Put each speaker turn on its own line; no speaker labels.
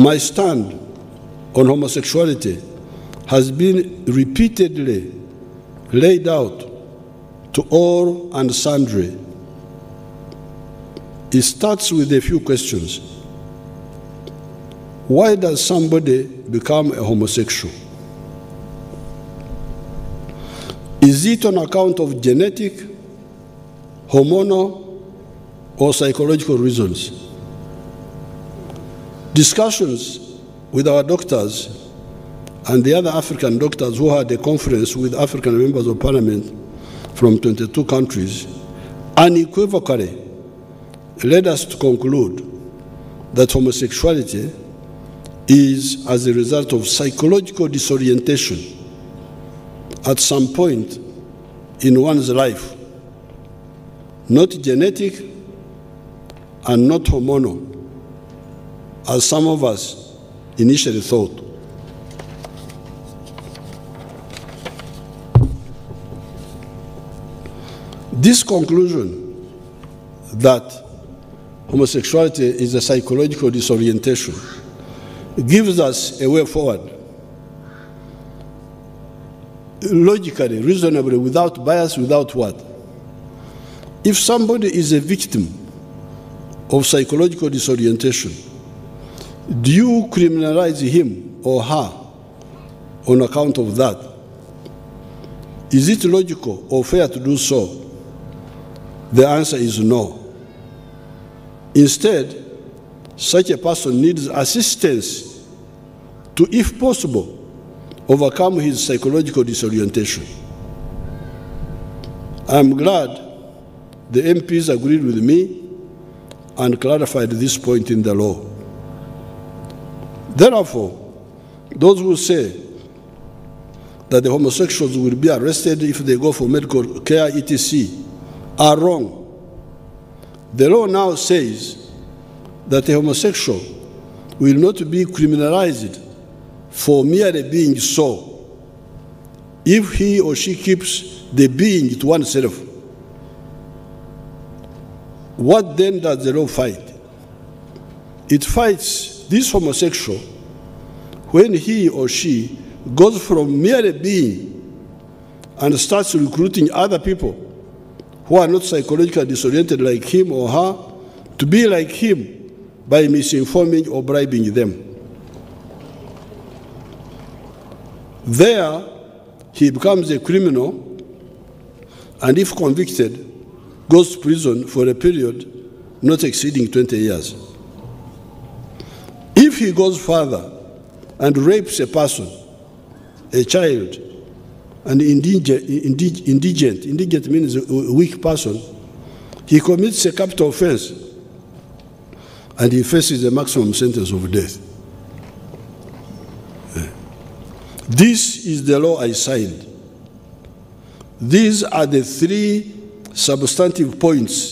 My stand on homosexuality has been repeatedly laid out to all and sundry. It starts with a few questions. Why does somebody become a homosexual? Is it on account of genetic, hormonal, or psychological reasons? Discussions with our doctors and the other African doctors who had a conference with African members of parliament from 22 countries unequivocally led us to conclude that homosexuality is as a result of psychological disorientation at some point in one's life, not genetic and not hormonal, as some of us initially thought. This conclusion that homosexuality is a psychological disorientation gives us a way forward, logically, reasonably, without bias, without what? If somebody is a victim of psychological disorientation, do you criminalize him or her on account of that? Is it logical or fair to do so? The answer is no. Instead, such a person needs assistance to, if possible, overcome his psychological disorientation. I am glad the MPs agreed with me and clarified this point in the law. Therefore, those who say that the homosexuals will be arrested if they go for medical care, etc., are wrong. The law now says that a homosexual will not be criminalized for merely being so, if he or she keeps the being to oneself. What then does the law fight? It fights this homosexual when he or she goes from merely being and starts recruiting other people who are not psychologically disoriented like him or her to be like him by misinforming or bribing them. There, he becomes a criminal and, if convicted, goes to prison for a period not exceeding 20 years. If he goes further and rapes a person, a child, an indigent means a weak person, he commits a capital offense and he faces a maximum sentence of death. This is the law I signed. These are the three substantive points